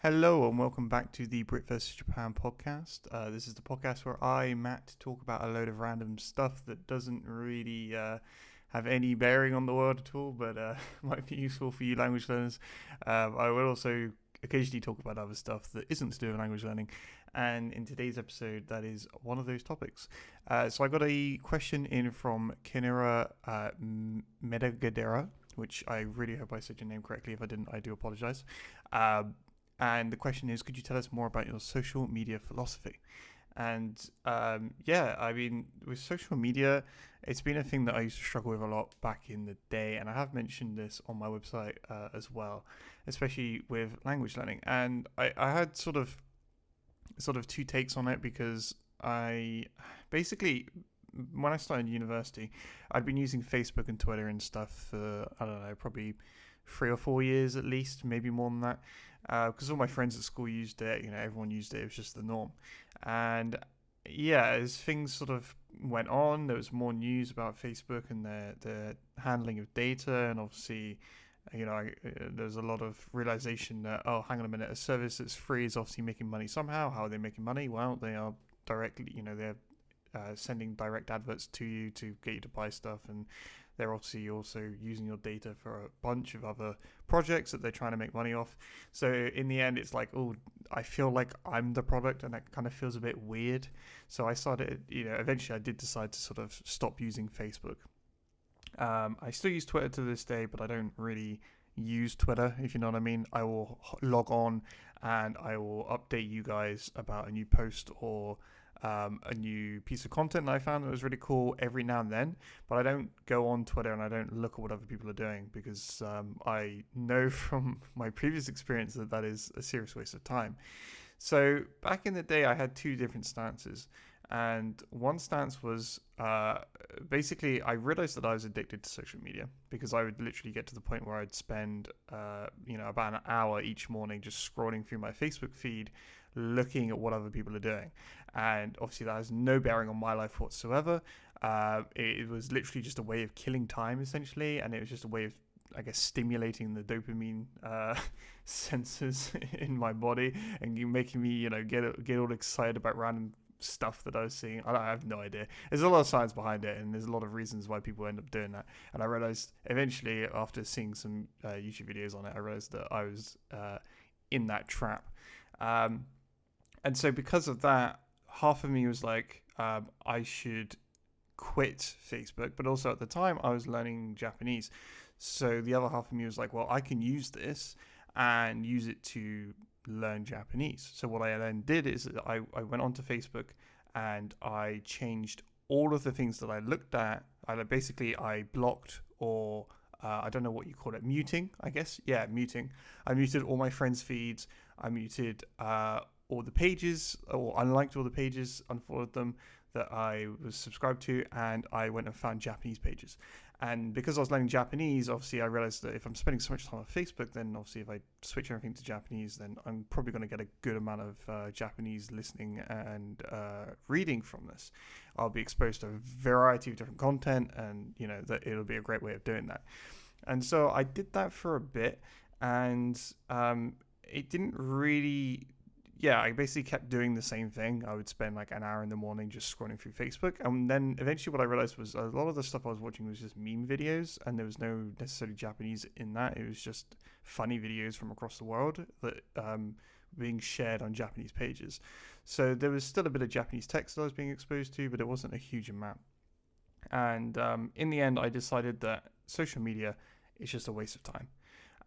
Hello and welcome back to the BritVSJapan podcast. This is the podcast where I, Matt, talk about a load of random stuff that doesn't really have any bearing on the world at all, but might be useful for you language learners. I will also occasionally talk about other stuff that isn't to do with language learning, and in today's episode, that is one of those topics. So I got a question in from Kinera Medagadera, which I really hope I said your name correctly. If I didn't, I do apologize. And the question is, could you tell us more about your social media philosophy? And with social media, it's been a thing that I used to struggle with a lot back in the day. And I have mentioned this on my website as well, especially with language learning. And I had sort of two takes on it because I basically, when I started university, I'd been using Facebook and Twitter and stuff for, I don't know, probably 3 or 4 years at least, maybe more than that, because all my friends at school used it. Everyone used it. It was just the norm. And yeah, as things sort of went on, there was more news about Facebook and their handling of data, and obviously, there's a lot of realization that, oh, hang on a minute, a service that's free is obviously making money somehow. How are they making money? Well, they are directly, they're sending direct adverts to you to get you to buy stuff, and they're obviously also using your data for a bunch of other projects that they're trying to make money off. So in the end, it's like, oh, I feel like I'm the product, and that kind of feels a bit weird. So I started, eventually I did decide to sort of stop using Facebook. I still use Twitter to this day, but I don't really use Twitter, if you know what I mean. I will log on and I will update you guys about a new post or a new piece of content that I found that was really cool every now and then, but I don't go on Twitter and I don't look at what other people are doing because I know from my previous experience that is a serious waste of time. So back in the day, I had two different stances. And one stance was basically I realized that I was addicted to social media because I would literally get to the point where I'd spend, about an hour each morning just scrolling through my Facebook feed, looking at what other people are doing. And obviously that has no bearing on my life whatsoever. It was literally just a way of killing time, essentially. And it was just a way of, I guess, stimulating the dopamine sensors in my body and making me, get all excited about random stuff that I was seeing. I have no idea. There's a lot of science behind it, and there's a lot of reasons why people end up doing that. And I realized eventually, after seeing some YouTube videos on it, I realized that I was in that trap. And so because of that, half of me was like, I should quit Facebook. But also at the time, I was learning Japanese. So the other half of me was like, well, I can use this and use it to learn Japanese. So what I then did is I went onto Facebook and I changed all of the things that I looked at. I blocked, or I don't know what you call it, muting, I guess. Yeah, muting. I muted all my friends' feeds. I muted all the pages, or unliked all the pages, unfollowed them that I was subscribed to, and I went and found Japanese pages. And because I was learning Japanese, obviously I realized that if I'm spending so much time on Facebook, then obviously if I switch everything to Japanese, then I'm probably going to get a good amount of Japanese listening and reading from this. I'll be exposed to a variety of different content, and that it'll be a great way of doing that. And so I did that for a bit, and it didn't really. Yeah, I basically kept doing the same thing. I would spend like an hour in the morning just scrolling through Facebook. And then eventually what I realized was a lot of the stuff I was watching was just meme videos, and there was no necessarily Japanese in that. It was just funny videos from across the world that being shared on Japanese pages. So there was still a bit of Japanese text that I was being exposed to, but it wasn't a huge amount. And in the end, I decided that social media is just a waste of time.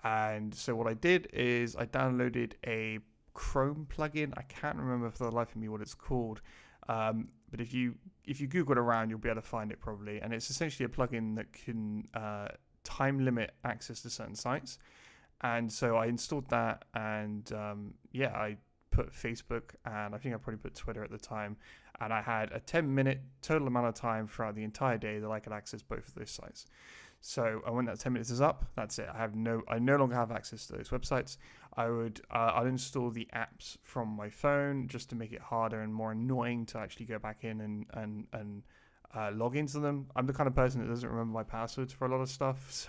And so what I did is I downloaded a Chrome plugin. I can't remember for the life of me what it's called, but if you Google it around, you'll be able to find it probably. And it's essentially a plugin that can time limit access to certain sites. And so I installed that, and I put Facebook, and I think I probably put Twitter at the time, and I had a 10-minute total amount of time throughout the entire day that I could access both of those sites. So when that 10 minutes is up, that's it. I no longer have access to those websites. I'll install the apps from my phone just to make it harder and more annoying to actually go back in and log into them. I'm the kind of person that doesn't remember my passwords for a lot of stuff.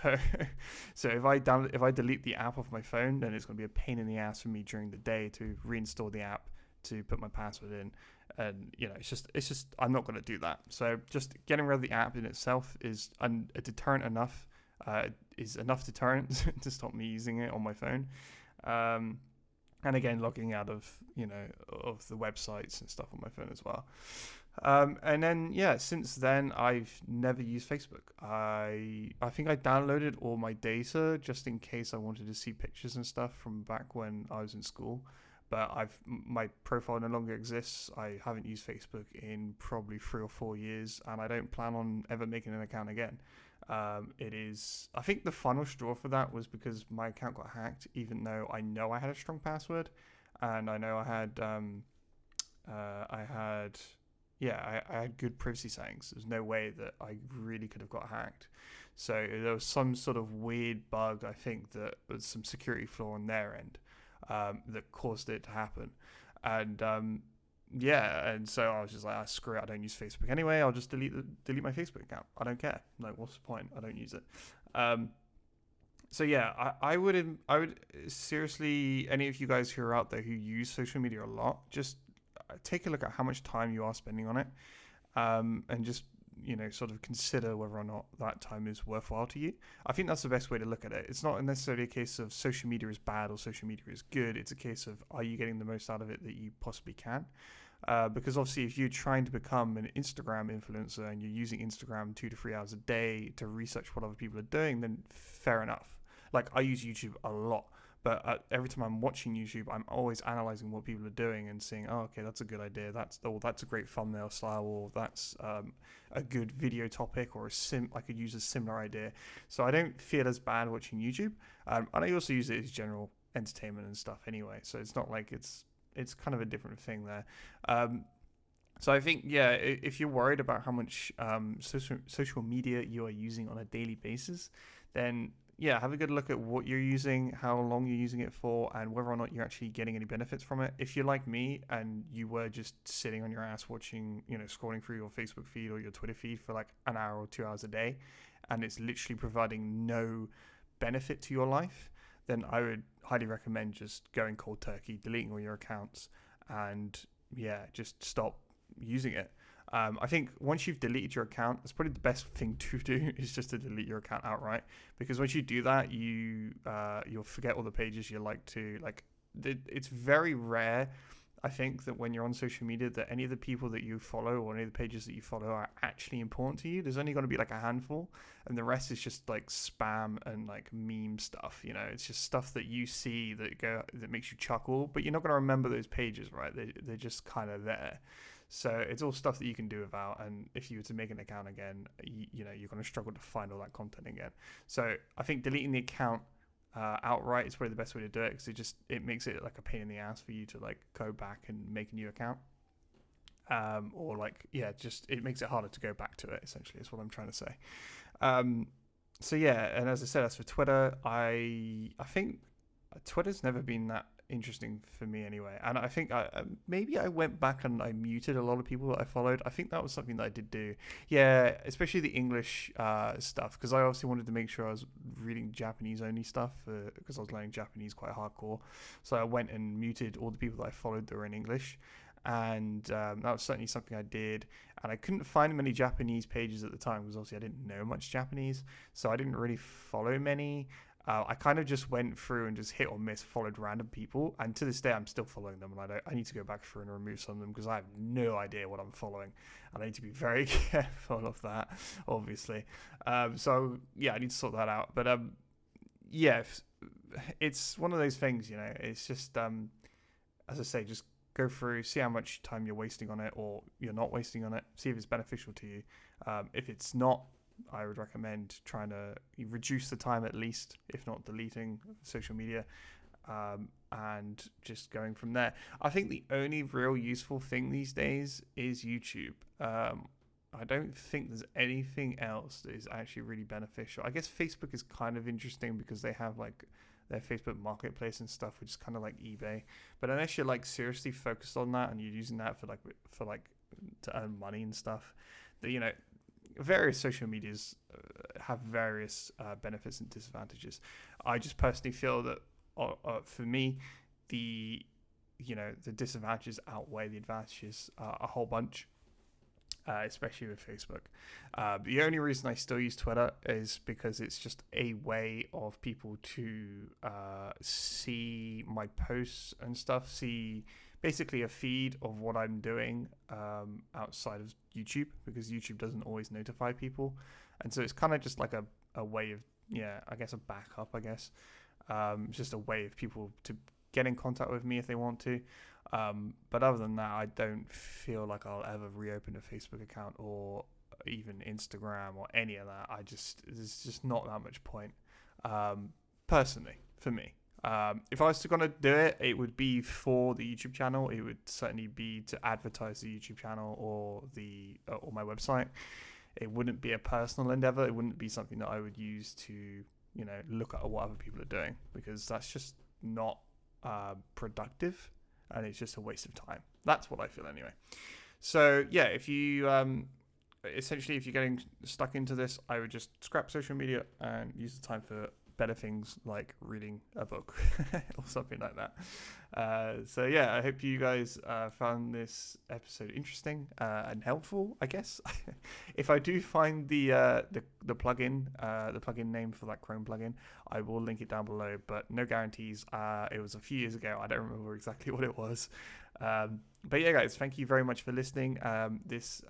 So if I delete the app off my phone, then it's going to be a pain in the ass for me during the day to reinstall the app to put my password in. And it's just I'm not going to do that. So just getting rid of the app in itself is a deterrent enough. Is enough deterrent to stop me using it on my phone. And again, logging out of of the websites and stuff on my phone as well. And then since then I've never used Facebook. I think I downloaded all my data just in case I wanted to see pictures and stuff from back when I was in school. But my profile no longer exists. I haven't used Facebook in probably 3 or 4 years, and I don't plan on ever making an account again. I think the final straw for that was because my account got hacked, even though I know I had a strong password, and I know I had good privacy settings. There's no way that I really could have got hacked. So there was some sort of weird bug, I think, that was some security flaw on their end that caused it to happen. And and so I was just like, screw it, I don't use Facebook anyway. I'll just delete my Facebook account. I don't care. Like, what's the point? I don't use it. I would seriously, any of you guys who are out there who use social media a lot, just take a look at how much time you are spending on it, and just sort of consider whether or not that time is worthwhile to you. I think that's the best way to look at it. It's not necessarily a case of social media is bad or social media is good. It's a case of, are you getting the most out of it that you possibly can? Because obviously if you're trying to become an Instagram influencer and you're using Instagram 2 to 3 hours a day to research what other people are doing, then fair enough. Like, I use YouTube a lot, but every time I'm watching YouTube, I'm always analyzing what people are doing and seeing, oh, okay, that's a good idea. That's a great thumbnail style, or that's a good video topic, or I could use a similar idea. So I don't feel as bad watching YouTube, and I also use it as general entertainment and stuff anyway. So it's not like it's kind of a different thing there. So I think, if you're worried about how much social media you are using on a daily basis, then have a good look at what you're using, how long you're using it for, and whether or not you're actually getting any benefits from it. If you're like me and you were just sitting on your ass watching, scrolling through your Facebook feed or your Twitter feed for like an hour or 2 hours a day, and it's literally providing no benefit to your life, then I would highly recommend just going cold turkey, deleting all your accounts, and just stop using it. I think once you've deleted your account, that's probably the best thing to do, is just to delete your account outright. Because once you do that, you'll forget all the pages you like to like. It's very rare, I think, that when you're on social media, that any of the people that you follow or any of the pages that you follow are actually important to you. There's only going to be like a handful, and the rest is just like spam and like meme stuff. It's just stuff that you see that makes you chuckle, but you're not going to remember those pages, right? They're just kind of there. So it's all stuff that you can do without, and if you were to make an account again, you're going to struggle to find all that content again. So I think deleting the account outright is probably the best way to do it, because it makes it like a pain in the ass for you to like go back and make a new account, it makes it harder to go back to it. Essentially, is what I'm trying to say. And as I said, as for Twitter, I think Twitter's never been that interesting for me anyway, and I think maybe I went back and I muted a lot of people that I followed. I think that was something that I did do, especially the English stuff, because I obviously wanted to make sure I was reading Japanese only stuff, because I was learning Japanese quite hardcore. So I went and muted all the people that I followed that were in English, and that was certainly something I did. And I couldn't find many Japanese pages at the time, because obviously I didn't know much Japanese, so I didn't really follow many. I kind of just went through and just hit or miss followed random people, and to this day I'm still following them, and I need to go back through and remove some of them, because I have no idea what I'm following, and I need to be very careful of that, obviously. I need to sort that out. But it's one of those things, it's just as I say, just go through, see how much time you're wasting on it, or you're not wasting on it, see if it's beneficial to you. If it's not, I would recommend trying to reduce the time, at least, if not deleting social media, and just going from there. I think the only real useful thing these days is YouTube. I don't think there's anything else that is actually really beneficial. I guess Facebook is kind of interesting because they have like their Facebook marketplace and stuff, which is kind of like eBay. But unless you're like seriously focused on that and you're using that for to earn money and stuff, that various social medias have various benefits and disadvantages. I just personally feel that for me, the the disadvantages outweigh the advantages a whole bunch. Especially with Facebook. The only reason I still use Twitter is because it's just a way of people to see my posts and stuff, see basically a feed of what I'm doing outside of YouTube, because YouTube doesn't always notify people. And so it's kind of just like a way of, I guess a backup, I guess. Just a way of people to get in contact with me if they want to. But other than that, I don't feel like I'll ever reopen a Facebook account or even Instagram or any of that. There's just not that much point, personally, for me. If I was going to do it, it would be for the YouTube channel. It would certainly be to advertise the YouTube channel or or my website. It wouldn't be a personal endeavor. It wouldn't be something that I would use to, look at what other people are doing, because that's just not productive. And it's just a waste of time. That's what I feel anyway. So yeah, if you essentially, if you're getting stuck into this, I would just scrap social media and use the time for better things like reading a book or something like that. So yeah, I hope you guys found this episode interesting and helpful, I guess. If I do find the plugin name for that Chrome plugin, I will link it down below, but no guarantees. It was a few years ago. I don't remember exactly what it was. But yeah, guys, thank you very much for listening. This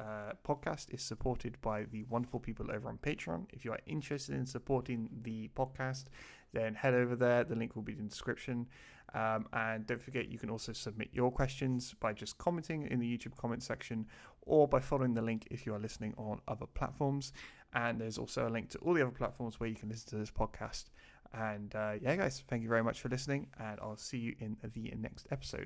podcast is supported by the wonderful people over on Patreon. If you are interested in supporting the podcast, then head over there. The link will be in the description. And don't forget, you can also submit your questions by just commenting in the YouTube comment section, or by following the link if you are listening on other platforms. And there's also a link to all the other platforms where you can listen to this podcast. And yeah, guys, thank you very much for listening, and I'll see you in the next episode.